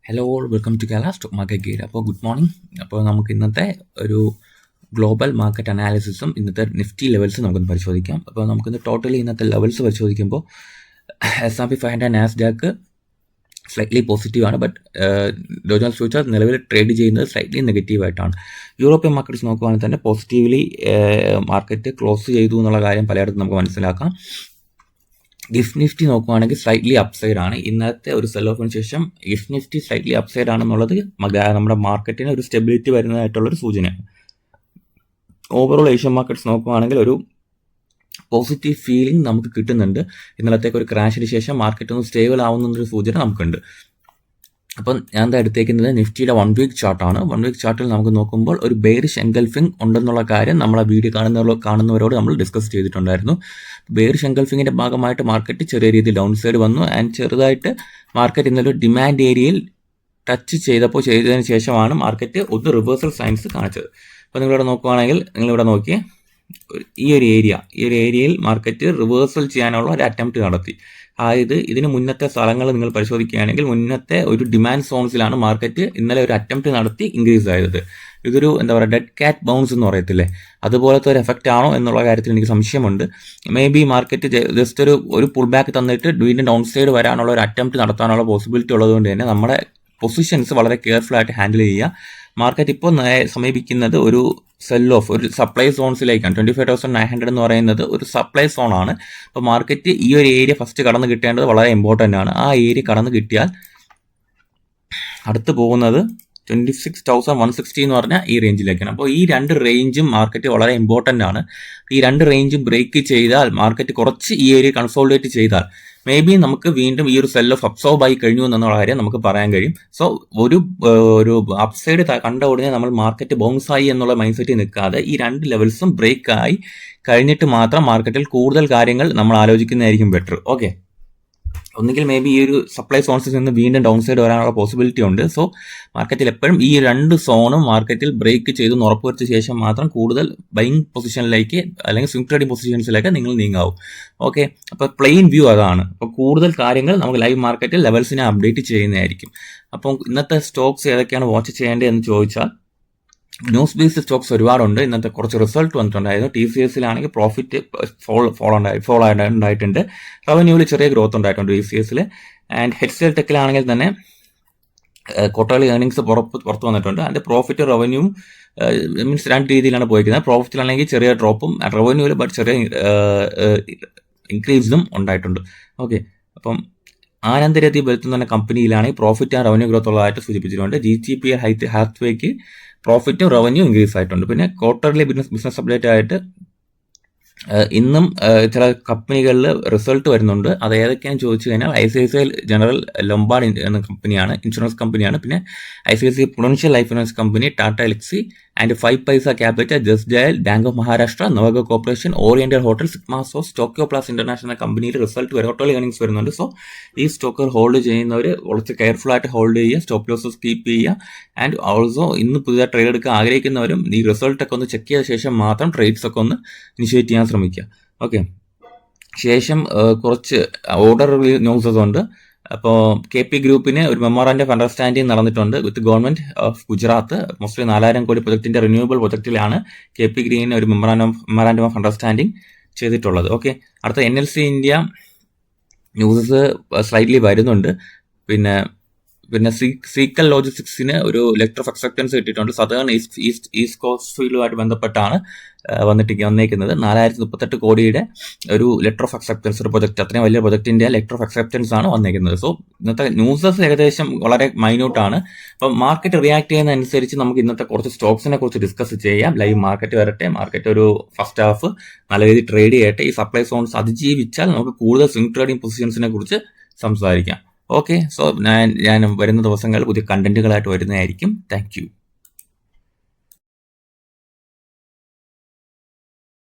Hello all welcome to Kerala stock market guide. അപ്പോൾ good morning. അപ്പോൾ നമുക്ക് ഇന്നത്തെ ഒരു ഗ്ലോബൽ മാർക്കറ്റ് അനാലിസിസും ഇന്നത്തെ നിഫ്റ്റി ലെവൽസും നമുക്കൊന്ന് പരിശോധിക്കാം. അപ്പോൾ നമുക്കിന്ന് ടോട്ടലി ഇന്നത്തെ ലെവൽസ് പരിശോധിക്കുമ്പോൾ S&P 500 നാസ്ഡാക്ക് സ്ലൈറ്റ്ലി പോസിറ്റീവാണ്. ബട്ട് ഡോ ജോൺസ് ഫ്യൂച്ചർ നിലവിൽ ട്രേഡ് ചെയ്യുന്നത് സ്ലൈറ്റ്ലി നെഗറ്റീവായിട്ടാണ്. യൂറോപ്യൻ മാർക്കറ്റ്സ് നോക്കുകയാണെങ്കിൽ തന്നെ പോസിറ്റീവ്ലി മാർക്കറ്റ് ക്ലോസ് ചെയ്തു എന്നുള്ള കാര്യം പലയിടത്തും നമുക്ക് മനസ്സിലാക്കാം. ഗിഫ്റ്റ് നിഫ്റ്റി നോക്കുകയാണെങ്കിൽ സ്ലൈറ്റ്ലി അപ്സൈഡ് ആണ്. ഇന്നത്തെ ഒരു സെൽ ഓഫിന് ശേഷം ഗിഫ്റ്റ് നിഫ്റ്റി സ്ലൈറ്റ്ലി അപ്സൈഡ് ആണെന്നുള്ളത് നമ്മുടെ മാർക്കറ്റിന് ഒരു സ്റ്റെബിലിറ്റി വരുന്നതായിട്ടുള്ളൊരു സൂചനയാണ്. ഓവറോൾ ഏഷ്യൻ മാർക്കറ്റ്സ് നോക്കുകയാണെങ്കിൽ ഒരു പോസിറ്റീവ് ഫീലിംഗ് നമുക്ക് കിട്ടുന്നുണ്ട്. ഇന്നലത്തേക്ക് ഒരു ക്രാഷിന് ശേഷം മാർക്കറ്റ് ഒന്ന് സ്റ്റേബിൾ ആവുന്നൊരു സൂചന നമുക്കുണ്ട്. അപ്പം ഞാൻ എന്താ എടുത്തേക്കുന്നത് നിഫ്റ്റിയുടെ 1 വീക്ക് ചാർട്ടാണ്. 1 വീക്ക് ചാർട്ടിൽ നമുക്ക് നോക്കുമ്പോൾ ഒരു ബെയറിഷ് എൻഗൾഫിംഗ് ഉണ്ടെന്നുള്ള കാര്യം നമ്മളെ വീഡിയോ കാണുന്നവരോട് നമ്മൾ ഡിസ്കസ് ചെയ്തിട്ടുണ്ടായിരുന്നു. ബെയറിഷ് എൻഗൾഫിങ്ങിൻ്റെ ഭാഗമായിട്ട് മാർക്കറ്റ് ചെറിയ രീതിയിൽ ഡൗൺ സൈഡ് വന്നു. ആൻഡ് ചെറുതായിട്ട് മാർക്കറ്റ് ഇന്നലെ ഡിമാൻഡ് ഏരിയയിൽ ടച്ച് ചെയ്തതിന് ശേഷമാണ് മാർക്കറ്റ് ഒന്ന് റിവേഴ്സൽ സൈൻസ് കാണിച്ചത്. അപ്പോൾ നിങ്ങളിവിടെ നോക്കുകയാണെങ്കിൽ നിങ്ങളിവിടെ നോക്കിയേ ഈ ഒരു ഏരിയയിൽ മാർക്കറ്റ് റിവേഴ്സൽ ചെയ്യാനുള്ള ഒരു അറ്റംപ്റ്റ് നടത്തി. അതായത് ഇതിന് മുന്നത്തെ സ്ഥലങ്ങൾ നിങ്ങൾ പരിശോധിക്കുകയാണെങ്കിൽ മുന്നത്തെ ഒരു ഡിമാൻഡ് സോൺസിലാണ് മാർക്കറ്റ് ഇന്നലെ ഒരു അറ്റംപ്റ്റ് നടത്തി ഇൻക്രീസ് ആയത്. ഇതൊരു എന്താ പറയുക ഡെഡ് കാറ്റ് ബൗൺസ് എന്ന് പറയത്തില്ലേ, അതുപോലത്തെ ഒരു എഫക്റ്റ് ആണോ എന്നുള്ള കാര്യത്തിൽ എനിക്ക് സംശയമുണ്ട്. മേ ബി മാർക്കറ്റ് ജസ്റ്റ് ഒരു പുൾ ബാക്ക് തന്നിട്ട് വീണ്ടും ഡൗൺ സൈഡ് വരാനുള്ള ഒരു അറ്റംപ്റ്റ് നടത്താനുള്ള പോസിബിലിറ്റി ഉള്ളതുകൊണ്ട് തന്നെ നമ്മുടെ പൊസിഷൻസ് വളരെ കെയർഫുൾ ആയിട്ട് ഹാൻഡിൽ ചെയ്യുക. മാർക്കറ്റ് ഇപ്പോൾ സമീപിക്കുന്നത് ഒരു സെൽ ഓഫ് ഒരു സപ്ലൈ സോൺസിലേക്കാണ്. 25,900 എന്ന് പറയുന്നത് ഒരു സപ്ലൈ സോണാണ്. അപ്പോൾ മാർക്കറ്റ് ഈ ഒരു ഏരിയ ഫസ്റ്റ് കടന്ന് കിട്ടേണ്ടത് വളരെ ഇമ്പോർട്ടൻ്റ് ആണ്. ആ ഏരിയ കടന്ന് കിട്ടിയാൽ അടുത്ത് പോകുന്നത് 26,160 എന്ന് പറഞ്ഞാൽ ഈ റേഞ്ചിലേക്കാണ്. അപ്പോൾ ഈ രണ്ട് റേഞ്ചും മാർക്കറ്റ് വളരെ ഇമ്പോർട്ടൻ്റ് ആണ്. ഈ രണ്ട് റേഞ്ചും ബ്രേക്ക് ചെയ്താൽ മാർക്കറ്റ് കുറച്ച് ഈ ഏരിയ കൺസോളിഡേറ്റ് ചെയ്താൽ മേ ബി നമുക്ക് വീണ്ടും ഈ ഒരു സെൽ ഓഫ് അബ്സോർബ് ആയി കഴിഞ്ഞു എന്നുള്ള കാര്യം നമുക്ക് പറയാൻ കഴിയും. സോ ഒരു അപ്സൈഡ് കണ്ട ഉടനെ നമ്മൾ മാർക്കറ്റ് ബൗൺസ് ആയി എന്നുള്ള മൈൻഡ് സെറ്റിൽ നിൽക്കാതെ ഈ രണ്ട് ലെവൽസും ബ്രേക്ക് ആയി കഴിഞ്ഞിട്ട് മാത്രം മാർക്കറ്റിൽ കൂടുതൽ കാര്യങ്ങൾ നമ്മൾ ആലോചിക്കുന്നതായിരിക്കും ബെറ്റർ. ഓക്കെ, ഒന്നുകിൽ മേ ബി ഈ ഒരു സപ്ലൈ സോൺസിൽ നിന്ന് വീണ്ടും ഡൗൺ സൈഡ് വരാനുള്ള പോസിബിലിറ്റി ഉണ്ട്. സോ മാർക്കറ്റിൽ എപ്പോഴും ഈ രണ്ട് സോണും മാർക്കറ്റിൽ ബ്രേക്ക് ചെയ്ത് ഉറപ്പുവരുത്ത ശേഷം മാത്രം കൂടുതൽ ബൈങ് പൊസിഷനിലേക്ക് അല്ലെങ്കിൽ സ്വിംഗ് ട്രേഡിംഗ് പൊസിഷൻസിലേക്ക് നിങ്ങൾ നീങ്ങാവും. ഓക്കെ, അപ്പോൾ പ്ലെയിൻ വ്യൂ അതാണ്. അപ്പോൾ കൂടുതൽ കാര്യങ്ങൾ നമുക്ക് ലൈവ് മാർക്കറ്റിൽ ലെവൽസിനെ അപ്ഡേറ്റ് ചെയ്യുന്നതായിരിക്കും. അപ്പോൾ ഇന്നത്തെ സ്റ്റോക്സ് ഏതൊക്കെയാണ് വാച്ച് ചെയ്യേണ്ടത് എന്ന് ചോദിച്ചാൽ ന്യൂസ് ബേസ്ഡ് സ്റ്റോക്സ് ഒരുപാടുണ്ട്. ഇന്നത്തെ കുറച്ച് റിസൾട്ട് വന്നിട്ടുണ്ടായിരുന്നു. TCSലാണെങ്കിൽ പ്രോഫിറ്റ് ഫോൾ ഉണ്ടായിട്ടുണ്ട്. റവന്യൂവിൽ ചെറിയ ഗ്രോത്ത് ഉണ്ടായിട്ടുണ്ട് TCSൽ. ആൻഡ് HCL ടെക്കിലാണെങ്കിൽ തന്നെ ക്വാർട്ടർലി ഏർണിംഗ്സ് പുറത്ത് വന്നിട്ടുണ്ട്. അതിൻ്റെ പ്രോഫിറ്റ് റവന്യൂവും മീൻസ് രണ്ട് രീതിയിലാണ് പോയിരിക്കുന്നത്. പ്രോഫിറ്റിലാണെങ്കിൽ ചെറിയ ഡ്രോപ്പും റവന്യൂവിൽ ബട്ട് ചെറിയ ഇൻക്രീസും ഉണ്ടായിട്ടുണ്ട്. ഓക്കെ, അപ്പം ആനന്ദരതി ബെൽത്ത് എന്ന കമ്പനിയിലാണെങ്കിൽ പ്രോഫിറ്റ് ആൻഡ് റവന്യൂ ഗ്രോത്ത് ഉള്ളതായിട്ട് സൂചിപ്പിച്ചിട്ടുണ്ട്. GTPL ഹാത്വേക്ക് പ്രോഫിറ്റും റവന്യൂ ഇൻക്രീസ് ആയിട്ടുണ്ട്. പിന്നെ ക്വാർട്ടർലി ബിസിനസ് അപ്ഡേറ്റ് ആയിട്ട് ഇന്നും ചില കമ്പനികളിൽ റിസൾട്ട് വരുന്നുണ്ട്. അത് ഏതൊക്കെയാണെന്ന് ചോദിച്ചു കഴിഞ്ഞാൽ ICICI ജനറൽ ലൊംബാർഡ് എന്ന കമ്പനിയാണ്, ഇൻഷുറൻസ് കമ്പനിയാണ്. പിന്നെ ICICI പ്രൊഡൻഷ്യൽ ലൈഫ് ഇൻഷുറൻസ് കമ്പനി, Tata Elxsi and 5 paisa capital, just dial, bank of Maharashtra, നവഗ കോർപ്പറേഷൻ, ഓറിയന്റൽ ഹോട്ടൽ, സിഗ്മ സോസ്, ടോക്കിയോ പ്ലാസ് ഇന്റർനാഷണൽ കമ്പനിയിൽ റിസൾട്ട് ക്വാർട്ടർലി ഏർണിംഗ്സ് വരുന്നുണ്ട്. സോ ഈ സ്റ്റോക്കുകൾ ഹോൾഡ് ചെയ്യുന്നവർ കുറച്ച് കെയർഫുൾ ആയിട്ട് ഹോൾഡ് ചെയ്യുക, സ്റ്റോപ്പ് ലോസസ് കീപ്പ് ചെയ്യുക. ആൻഡ് ഓൾസോ ഇന്ന് പുതിയ ട്രേഡ് എടുക്കാൻ ആഗ്രഹിക്കുന്നവരും ഈ റിസൾട്ടൊക്കെ ഒന്ന് ചെക്ക് ചെയ്ത ശേഷം മാത്രം ട്രേഡ്സ് ഒക്കെ ഒന്ന് ഇനിഷ്യേറ്റ് ചെയ്യാൻ ശ്രമിക്കുക. ഓക്കെ, ശേഷം കുറച്ച് ഓർഡർ ന്യൂസസ് ഉണ്ട്. അപ്പോൾ KP ഗ്രൂപ്പിന് ഒരു മെമ്മോറാൻഡം ഓഫ് അണ്ടർസ്റ്റാൻഡിംഗ് നടന്നിട്ടുണ്ട് വിത്ത് ഗവൺമെന്റ് ഓഫ് ഗുജറാത്ത്. മോസ്റ്റ്ലി 4,000 കോടി പ്രൊജക്ടിന്റെ റിന്യൂവബിൾ പ്രൊജക്റ്റിലാണ് KP ഗ്രീൻ ഒരു മെമ്മോറാൻഡം ഓഫ് അണ്ടർസ്റ്റാൻഡിംഗ് ചെയ്തിട്ടുള്ളത്. ഓക്കെ, അടുത്ത NLC ഇന്ത്യ ന്യൂസസ് സ്ലൈറ്റ്ലി വരുന്നുണ്ട്. പിന്നെ സീക്കൽ ലോജിസ്റ്റിക്സിന് ഒരു ലെറ്റർ ഓഫ് അക്സെപ്റ്റൻസ് കിട്ടിയിട്ടുണ്ട്. സദേൺ ഈസ്റ്റ് കോസ്റ്റ് ഫീൽഡുമായിട്ട് ബന്ധപ്പെട്ടാണ് വന്നേക്കുന്നത്. 438 കോടിയുടെ ഒരു ലെറ്റർ ഓഫ് അക്സെപ്റ്റൻസ്, ഒരു പ്രൊജക്ട്, അത്രയും വലിയ പ്രൊജക്ടിന്റെ ലെറ്റർ ഓഫ് അക്സെപ്റ്റൻസ് ആണ് വന്നേക്കുന്നത്. സോ ഇന്നത്തെ ന്യൂസസ് ഏകദേശം വളരെ മൈന്യൂട്ടാണ്. അപ്പം മാർക്കറ്റ് റിയാക്ട് ചെയ്യുന്നതനുസരിച്ച് നമുക്ക് ഇന്നത്തെ കുറച്ച് സ്റ്റോക്സിനെ കുറിച്ച് ഡിസ്കസ് ചെയ്യാം. ലൈവ് മാർക്കറ്റ് വരട്ടെ, മാർക്കറ്റ് ഒരു ഫസ്റ്റ് ഹാഫ് നല്ല രീതിയിൽ ട്രേഡ് ചെയ്യട്ടെ. ഈ സപ്ലൈ സോൺസ് അതിജീവിച്ചാൽ നമുക്ക് കൂടുതൽ സ്വിംഗ് ട്രേഡിംഗ് പൊസിഷൻസിനെ കുറിച്ച് സംസാരിക്കാം. ഓക്കെ, സോ ഞാൻ വരുന്ന ദിവസങ്ങളിൽ പുതിയ കണ്ടന്റുകളായിട്ട് വരുന്നതായിരിക്കും. Thank you.